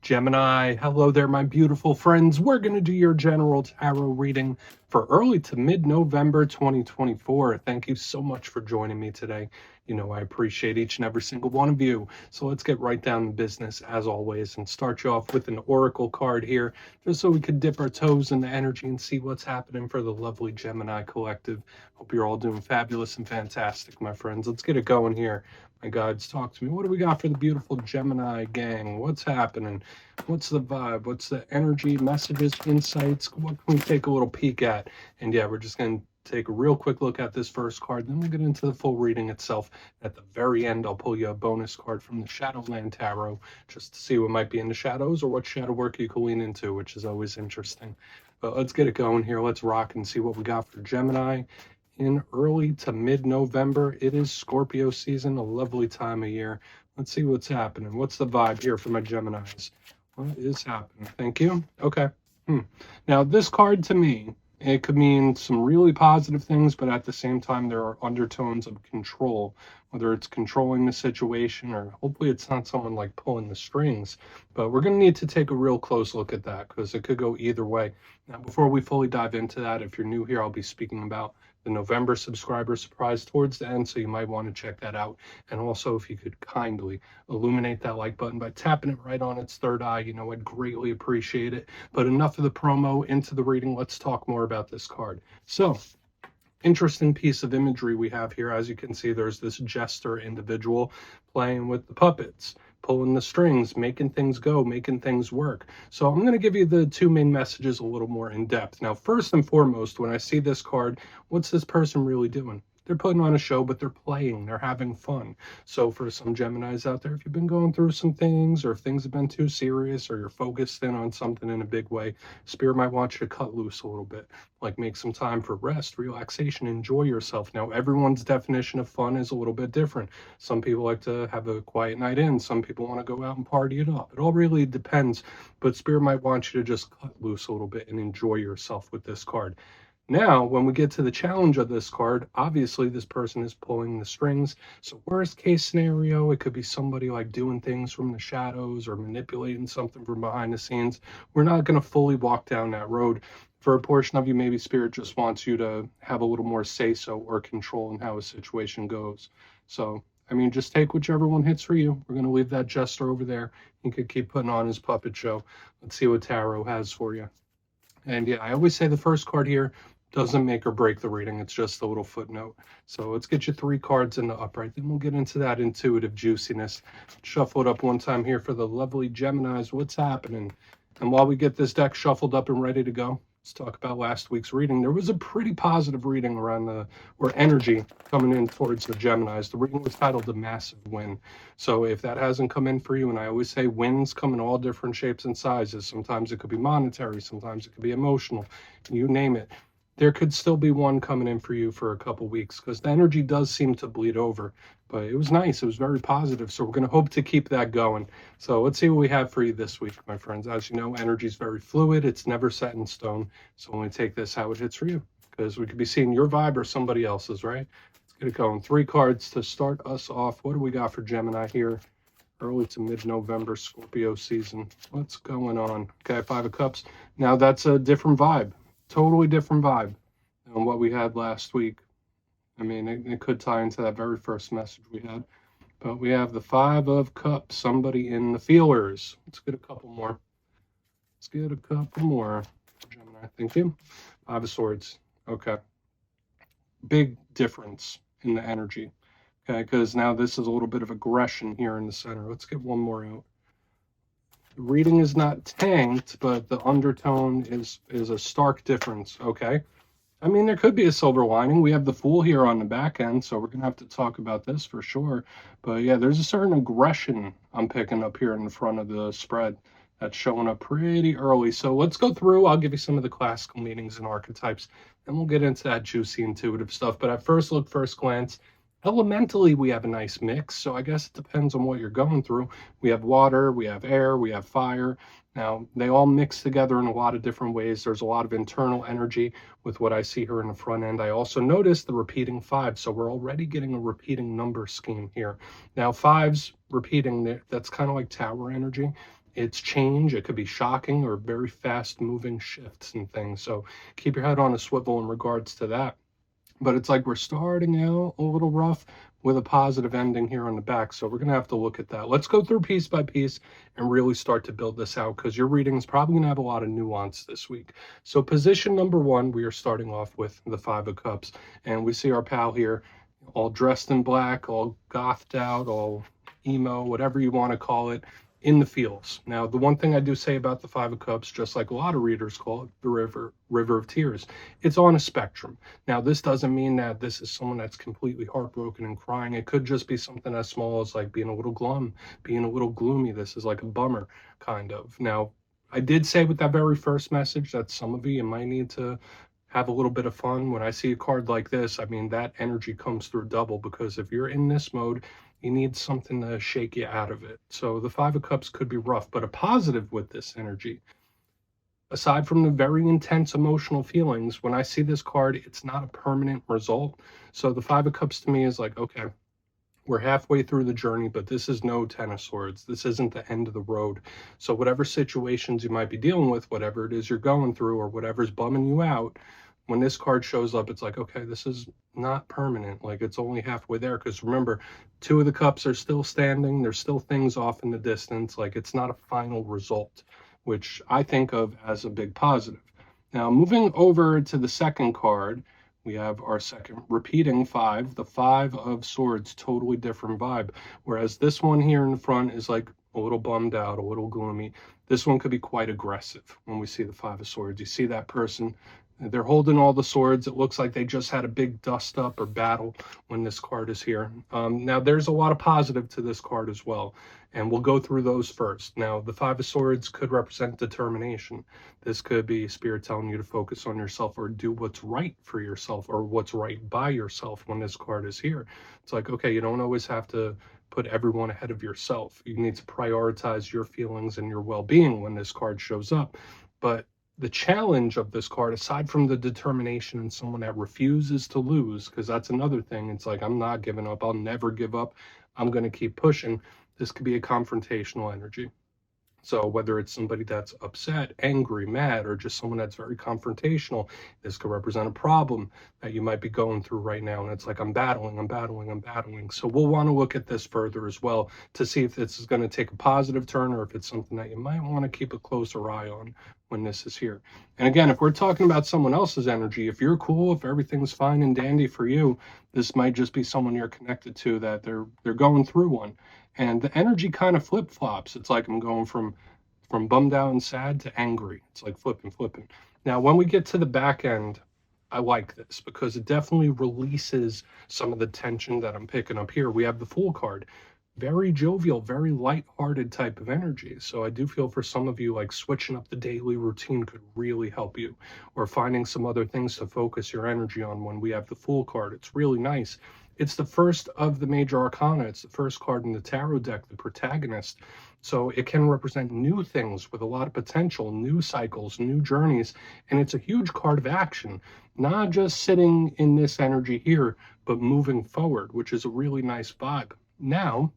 Gemini, hello there, my beautiful friends. We're going to do your general tarot reading for early to mid-November 2024. Thank you so much for joining me today. You know, I appreciate each and every single one of you. So let's get right down to business as always and start you off with an oracle card here, just so we could dip our toes in the energy and see what's happening for the lovely Gemini collective. Hope you're all doing fabulous and fantastic, my friends. Let's get it going here. My guides, talk to me. What do we got for the beautiful Gemini gang? What's happening? What's the vibe? What's the energy, messages, insights? What can we take a little peek at? And yeah, we're just going to take a real quick look at this first card. Then we'll get into the full reading itself. At the very end, I'll pull you a bonus card from the Shadowland Tarot just to see what might be in the shadows or what shadow work you can lean into, which is always interesting. But let's get it going here. Let's rock and see what we got for Gemini. In early to mid-November, it is Scorpio season, a lovely time of year. Let's see what's happening. What's the vibe here for my Geminis? What is happening? Thank you. Okay. Now, this card to me, it could mean some really positive things, but at the same time, there are undertones of control, whether it's controlling the situation or hopefully it's not someone like pulling the strings. But we're going to need to take a real close look at that because it could go either way. Now, before we fully dive into that, if you're new here, I'll be speaking about the November subscriber surprise towards the end, so you might want to check that out. And also, if you could kindly illuminate that like button by tapping it right on its third eye, you know, I'd greatly appreciate it. But enough of the promo, into the reading. Let's talk more about this card. So, interesting piece of imagery we have here. As you can see, there's this jester individual playing with the puppets, pulling the strings, making things go, making things work. So I'm going to give you the two main messages a little more in depth. Now, first and foremost, when I see this card, what's this person really doing? They're putting on a show, but they're playing, they're having fun. So for some Geminis out there, if you've been going through some things, or if things have been too serious, or you're focused in on something in a big way, Spirit might want you to cut loose a little bit, like make some time for rest, relaxation, enjoy yourself. Now, everyone's definition of fun is a little bit different. Some people like to have a quiet night in. Some people want to go out and party it up. It all really depends, but Spirit might want you to just cut loose a little bit and enjoy yourself with this card. Now, when we get to the challenge of this card, obviously this person is pulling the strings. So worst case scenario, it could be somebody like doing things from the shadows or manipulating something from behind the scenes. We're not going to fully walk down that road. For a portion of you, maybe Spirit just wants you to have a little more say-so or control in how a situation goes. So, I mean, just take whichever one hits for you. We're going to leave that jester over there. He could keep putting on his puppet show. Let's see what tarot has for you. And yeah, I always say the first card here doesn't make or break the reading. It's just a little footnote. So let's get you 3 cards in the upright. Then we'll get into that intuitive juiciness. Shuffle it up one time here for the lovely Geminis. What's happening? And while we get this deck shuffled up and ready to go, let's talk about last week's reading. There was a pretty positive reading around or energy coming in towards the Geminis. The reading was titled The Massive Win. So if that hasn't come in for you, and I always say wins come in all different shapes and sizes. Sometimes it could be monetary. Sometimes it could be emotional. You name it. There could still be one coming in for you for a couple weeks because the energy does seem to bleed over. But it was nice. It was very positive. So we're going to hope to keep that going. So let's see what we have for you this week, my friends. As you know, energy is very fluid. It's never set in stone. So only take this how it hits for you because we could be seeing your vibe or somebody else's, right? Let's get it going. 3 cards to start us off. What do we got for Gemini here? Early to mid-November Scorpio season. What's going on? Okay, 5 of Cups. Now that's a different vibe. Totally different vibe than what we had last week. I mean, it could tie into that very first message we had. But we have the 5 of Cups, somebody in the feelers. Let's get a couple more. Let's get a couple more. Gemini, thank you. 5 of Swords. Okay. Big difference in the energy. Okay, because now this is a little bit of aggression here in the center. Let's get one more out. The reading is not tanked, but the undertone is a stark difference, okay? I mean, there could be a silver lining. We have the Fool here on the back end, so we're going to have to talk about this for sure. But yeah, there's a certain aggression I'm picking up here in the front of the spread that's showing up pretty early. So let's go through. I'll give you some of the classical meanings and archetypes, and we'll get into that juicy intuitive stuff. But at first look, first glance, elementally, we have a nice mix, so I guess it depends on what you're going through. We have water, we have air, we have fire. Now, they all mix together in a lot of different ways. There's a lot of internal energy with what I see here in the front end. I also noticed the repeating 5, so we're already getting a repeating number scheme here. Now, 5s repeating, that's kind of like tower energy. It's change. It could be shocking or very fast moving shifts and things. So keep your head on a swivel in regards to that. But it's like we're starting out a little rough with a positive ending here on the back. So we're going to have to look at that. Let's go through piece by piece and really start to build this out, because your reading is probably going to have a lot of nuance this week. So position number one, we are starting off with the Five of Cups. And we see our pal here all dressed in black, all gothed out, all emo, whatever you want to call it, in the feels. Now, the one thing I do say about the Five of Cups, just like a lot of readers call it the river of tears, it's on a spectrum. Now, this doesn't mean that this is someone that's completely heartbroken and crying. It could just be something as small as like being a little glum, being a little gloomy. This is like a bummer, kind of. Now, I did say with that very first message that some of you might need to have a little bit of fun. When I see a card like this, I mean, that energy comes through double, because if you're in this mode, you need something to shake you out of it. So the Five of Cups could be rough, but a positive with this energy, aside from the very intense emotional feelings, when I see this card, it's not a permanent result. So the Five of Cups to me is like, okay, we're halfway through the journey, but this is no Ten of Swords. This isn't the end of the road. So whatever situations you might be dealing with, whatever it is you're going through, or whatever's bumming you out, when this card shows up, it's like, okay, this is not permanent. Like, it's only halfway there. Because remember, Two of the Cups are still standing. There's still things off in the distance. Like, it's not a final result, which I think of as a big positive. Now, moving over to the second card, we have our second repeating five, the Five of Swords, totally different vibe. Whereas this one here in the front is like a little bummed out, a little gloomy. This one could be quite aggressive when we see the Five of Swords. You see that person, they're holding all the swords. It looks like they just had a big dust up or battle when this card is here. Now, there's a lot of positive to this card as well, and we'll go through those first. Now, the Five of Swords could represent determination. This could be Spirit telling you to focus on yourself or do what's right for yourself or what's right by yourself when this card is here. It's like, okay, you don't always have to put everyone ahead of yourself. You need to prioritize your feelings and your well-being when this card shows up. But the challenge of this card, aside from the determination and someone that refuses to lose, because that's another thing, it's like, I'm not giving up, I'll never give up, I'm going to keep pushing. This could be a confrontational energy. So whether it's somebody that's upset, angry, mad, or just someone that's very confrontational, this could represent a problem that you might be going through right now. And it's like, I'm battling. So we'll want to look at this further as well to see if this is going to take a positive turn or if it's something that you might want to keep a closer eye on when this is here. And again, if we're talking about someone else's energy, if you're cool, if everything's fine and dandy for you, this might just be someone you're connected to that they're going through one. And the energy kind of flip-flops. It's like I'm going from bummed out and sad to angry. It's like flipping. Now, when we get to the back end, I like this because it definitely releases some of the tension that I'm picking up here. We have the Fool card. Very jovial, very light-hearted type of energy. So I do feel for some of you, like switching up the daily routine could really help you, or finding some other things to focus your energy on when we have the Fool card. It's really nice. It's the first of the major arcana. It's the first card in the tarot deck, the protagonist. So it can represent new things with a lot of potential, new cycles, new journeys. And it's a huge card of action, not just sitting in this energy here, but moving forward, which is a really nice vibe. Now,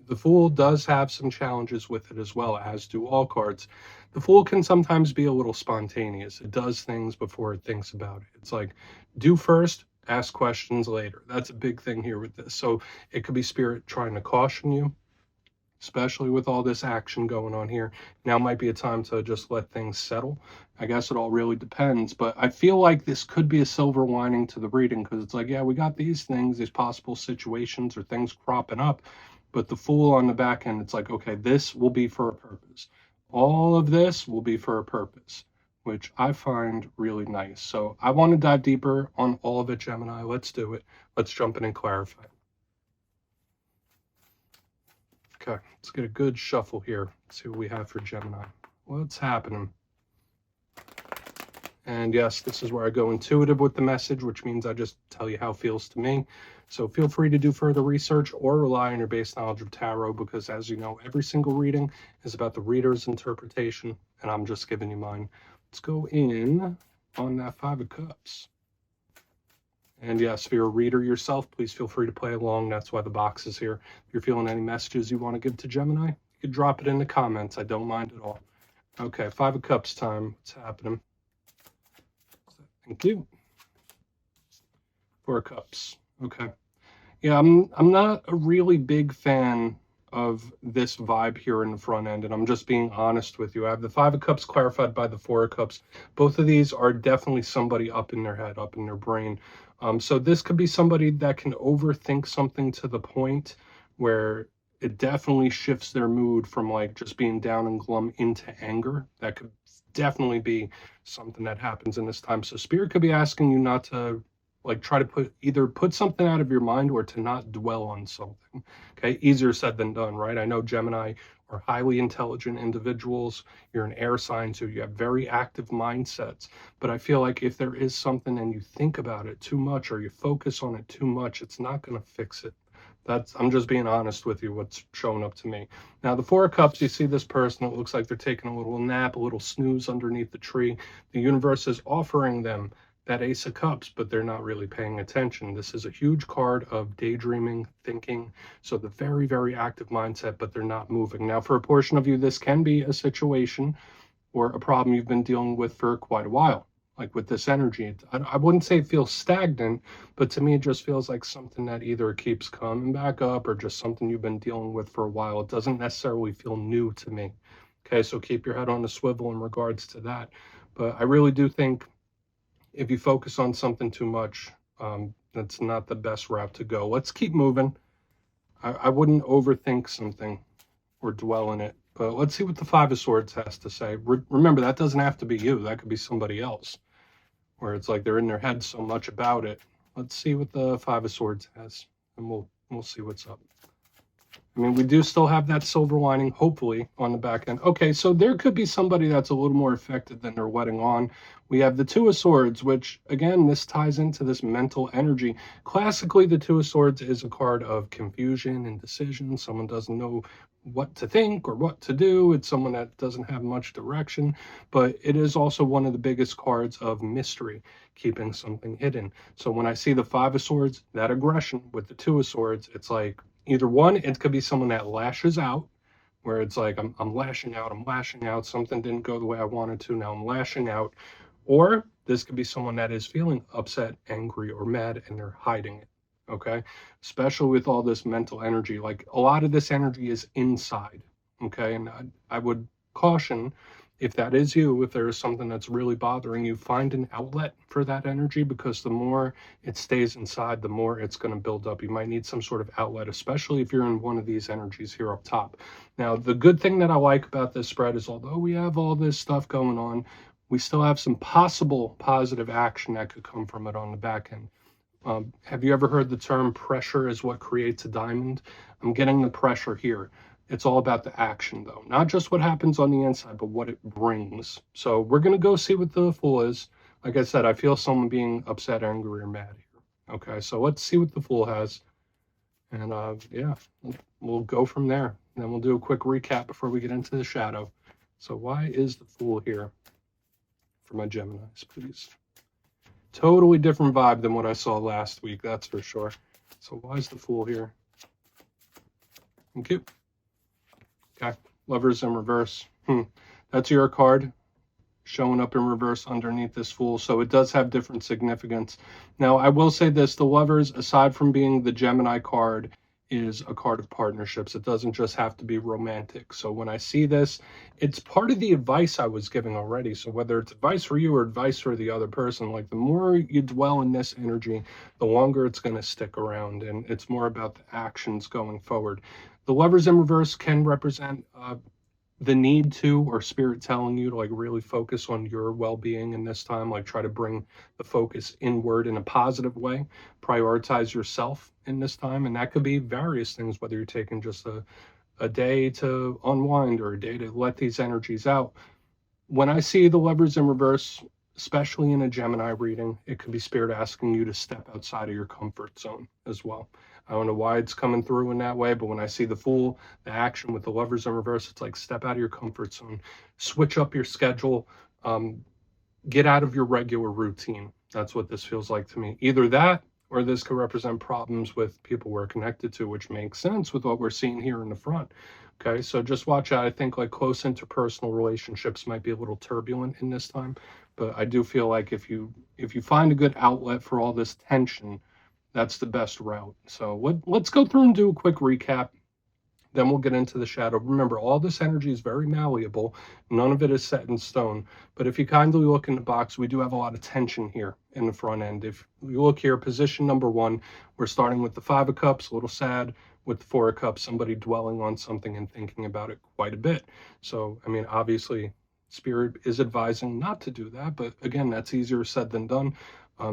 the Fool does have some challenges with it as well, as do all cards. The Fool can sometimes be a little spontaneous. It does things before it thinks about it. It's like, do first, ask questions later. That's a big thing here with this. So it could be Spirit trying to caution you, especially with all this action going on here. Now might be a time to just let things settle. I guess it all really depends, but I feel like this could be a silver lining to the reading, because it's like, yeah, we got these things, these possible situations or things cropping up, but the Fool on the back end, it's like, okay, this will be for a purpose. All of this will be for a purpose, which I find really nice. So I want to dive deeper on all of it, Gemini. Let's do it. Let's jump in and clarify. Okay, let's get a good shuffle here. Let's see what we have for Gemini. What's happening? And yes, this is where I go intuitive with the message, which means I just tell you how it feels to me. So feel free to do further research or rely on your base knowledge of tarot, because as you know, every single reading is about the reader's interpretation, and I'm just giving you mine. Let's go in on that Five of Cups. And yes, if you're a reader yourself, please feel free to play along. That's why the box is here. If you're feeling any messages you want to give to Gemini, You could drop it in the comments. I don't mind at all. Okay, Five of Cups time. What's happening? Thank you. Four of Cups. Okay. Yeah, I'm not a really big fan of this vibe here in the front end, and I'm just being honest with you. I have the Five of Cups clarified by the Four of Cups. Both of these are definitely somebody up in their head, up in their brain. So this could be somebody that can overthink something to the point where it definitely shifts their mood from like just being down and glum into anger. That could definitely be something that happens in this time. So Spirit could be asking you not to like try to put something out of your mind or to not dwell on something. Okay, easier said than done, right? I know Gemini are highly intelligent individuals. You're an air sign, so you have very active mindsets. But I feel like if there is something and you think about it too much or you focus on it too much, it's not going to fix it. I'm just being honest with you, what's showing up to me. Now, the Four of Cups, you see this person, it looks like they're taking a little nap, a little snooze underneath the tree. The universe is offering them that Ace of Cups, but they're not really paying attention. This is a huge card of daydreaming, thinking. So the very, very active mindset, but they're not moving. Now, for a portion of you, this can be a situation or a problem you've been dealing with for quite a while. Like with this energy, I wouldn't say it feels stagnant, but to me, it just feels like something that either keeps coming back up or just something you've been dealing with for a while. It doesn't necessarily feel new to me. Okay, so keep your head on the swivel in regards to that. But I really do think if you focus on something too much, that's not the best route to go. Let's keep moving. I wouldn't overthink something or dwell in it. But let's see what the Five of Swords has to say. Remember, that doesn't have to be you. That could be somebody else, where it's like they're in their head so much about it. Let's see what the Five of Swords has, and we'll see what's up. I mean, we do still have that silver lining, hopefully, on the back end. Okay, so there could be somebody that's a little more affected than they're letting on. We have the Two of Swords, which, again, this ties into this mental energy. Classically, the Two of Swords is a card of confusion and decision. Someone doesn't know what to think or what to do. It's someone that doesn't have much direction, but it is also one of the biggest cards of mystery, keeping something hidden. So when I see the Five of Swords, that aggression with the Two of Swords, it's like, either one, it could be someone that lashes out, where it's like, I'm lashing out, something didn't go the way I wanted to, now I'm lashing out. Or this could be someone that is feeling upset, angry, or mad, and they're hiding it, okay? Especially with all this mental energy, like a lot of this energy is inside, okay? And I would caution, if that is you, if there is something that's really bothering you, find an outlet for that energy, because the more it stays inside, the more it's going to build up. You might need some sort of outlet, especially if you're in one of these energies here up top. Now, the good thing that I like about this spread is, although we have all this stuff going on, we still have some possible positive action that could come from it on the back end. Have you ever heard the term pressure is what creates a diamond? I'm getting the pressure here. It's all about the action, though. Not just what happens on the inside, but what it brings. So we're going to go see what the Fool is. Like I said, I feel someone being upset, angry, or mad here. Okay, so let's see what the Fool has. And yeah, we'll go from there. And then we'll do a quick recap before we get into the shadow. So why is the Fool here for my Geminis, please? Totally different vibe than what I saw last week, that's for sure. So why is the Fool here? Thank you. Okay, Lovers in reverse. That's your card showing up in reverse underneath this Fool. So it does have different significance. Now, I will say this, the Lovers, aside from being the Gemini card, is a card of partnerships. It doesn't just have to be romantic. So when I see this, it's part of the advice I was giving already. So whether it's advice for you or advice for the other person, like the more you dwell in this energy, the longer it's going to stick around. And it's more about the actions going forward. The Lovers in reverse can represent the need to, or spirit telling you to like really focus on your well-being in this time, like try to bring the focus inward in a positive way, prioritize yourself in this time. And that could be various things, whether you're taking just a day to unwind or a day to let these energies out. When I see the Lovers in reverse, especially in a Gemini reading, it could be spirit asking you to step outside of your comfort zone as well. I don't know why it's coming through in that way, but when I see the Fool, the action with the Lovers in reverse, it's like step out of your comfort zone, switch up your schedule, get out of your regular routine. That's what this feels like to me. Either that, or this could represent problems with people we're connected to, which makes sense with what we're seeing here in the front. Okay, so just watch out. I think like close interpersonal relationships might be a little turbulent in this time, but I do feel like if you find a good outlet for all this tension, that's the best route. So let's go through and do a quick recap. Then we'll get into the shadow. Remember, all this energy is very malleable. None of it is set in stone. But if you kindly look in the box, we do have a lot of tension here in the front end. If you look here, position number 1, we're starting with the 5 of Cups, a little sad. With the 4 of Cups, somebody dwelling on something and thinking about it quite a bit. So, I mean, obviously, Spirit is advising not to do that. But again, that's easier said than done.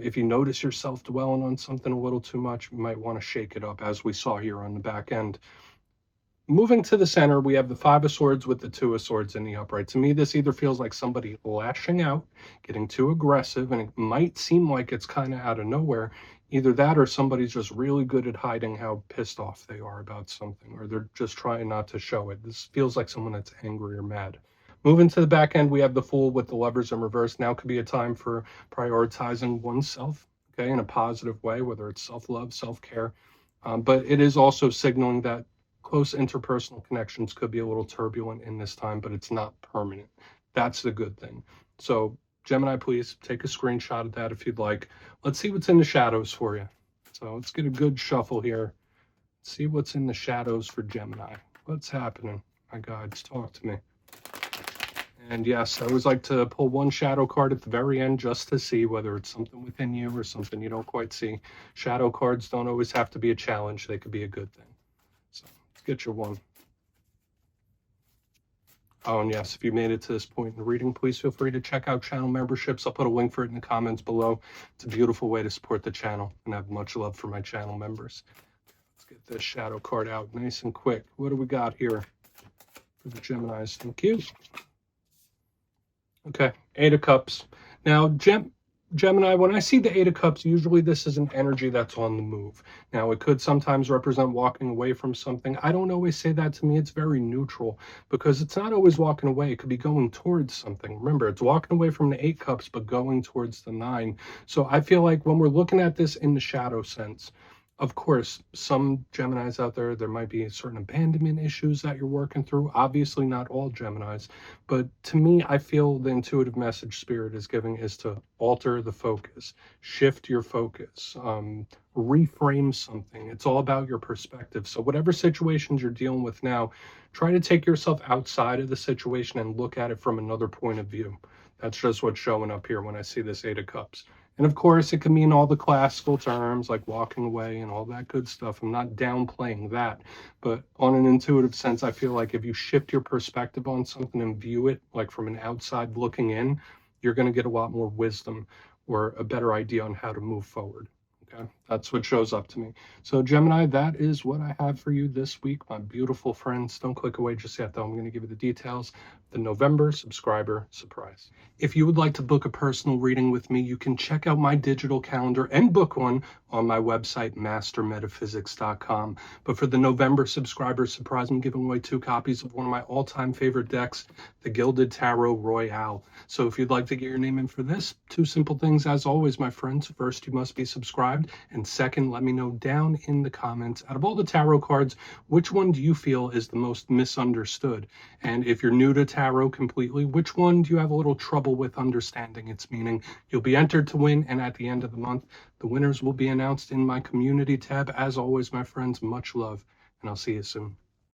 If you notice yourself dwelling on something a little too much, you might want to shake it up, as we saw here on the back end. Moving to the center, we have the 5 of Swords with the 2 of Swords in the upright. To me, this either feels like somebody lashing out, getting too aggressive, and it might seem like it's kind of out of nowhere. Either that or somebody's just really good at hiding how pissed off they are about something, or they're just trying not to show it. This feels like someone that's angry or mad. Moving to the back end, we have the Fool with the Lovers in reverse. Now could be a time for prioritizing oneself, okay, in a positive way, whether it's self-love, self-care. But it is also signaling that close interpersonal connections could be a little turbulent in this time, but it's not permanent. That's the good thing. So Gemini, please take a screenshot of that if you'd like. Let's see what's in the shadows for you. So let's get a good shuffle here. See what's in the shadows for Gemini. What's happening? My guides, talk to me. And yes, I always like to pull one shadow card at the very end just to see whether it's something within you or something you don't quite see. Shadow cards don't always have to be a challenge. They could be a good thing. So let's get your one. Oh, and yes, if you made it to this point in the reading, please feel free to check out channel memberships. I'll put a link for it in the comments below. It's a beautiful way to support the channel, and I have much love for my channel members. Let's get this shadow card out nice and quick. What do we got here for the Geminis? Thank you. Okay, 8 of Cups. Now, Gemini, when I see the 8 of Cups, usually this is an energy that's on the move. Now, it could sometimes represent walking away from something. I don't always say that. To me, it's very neutral because it's not always walking away. It could be going towards something. Remember, it's walking away from the 8 Cups, but going towards the 9. So I feel like when we're looking at this in the shadow sense, of course, some Geminis out there, there might be certain abandonment issues that you're working through. Obviously, not all Geminis. But to me, I feel the intuitive message Spirit is giving is to alter the focus, shift your focus, reframe something. It's all about your perspective. So whatever situations you're dealing with now, try to take yourself outside of the situation and look at it from another point of view. That's just what's showing up here when I see this 8 of Cups. And of course, it can mean all the classical terms like walking away and all that good stuff. I'm not downplaying that. But on an intuitive sense, I feel like if you shift your perspective on something and view it like from an outside looking in, you're going to get a lot more wisdom or a better idea on how to move forward. Okay, that's what shows up to me. So Gemini, that is what I have for you this week, my beautiful friends. Don't click away just yet, though. I'm going to give you the details. The November subscriber surprise. If you would like to book a personal reading with me, you can check out my digital calendar and book one on my website, mastermetaphysics.com. But for the November subscriber surprise, I'm giving away 2 copies of one of my all-time favorite decks, the Gilded Tarot Royale. So if you'd like to get your name in for this, 2 simple things as always, my friends. First, you must be subscribed. And second, let me know down in the comments, out of all the tarot cards, which one do you feel is the most misunderstood? And if you're new to tarot completely, which one do you have a little trouble with understanding its meaning? You'll be entered to win, and at the end of the month, the winners will be announced in my community tab. As always, my friends, much love, and I'll see you soon.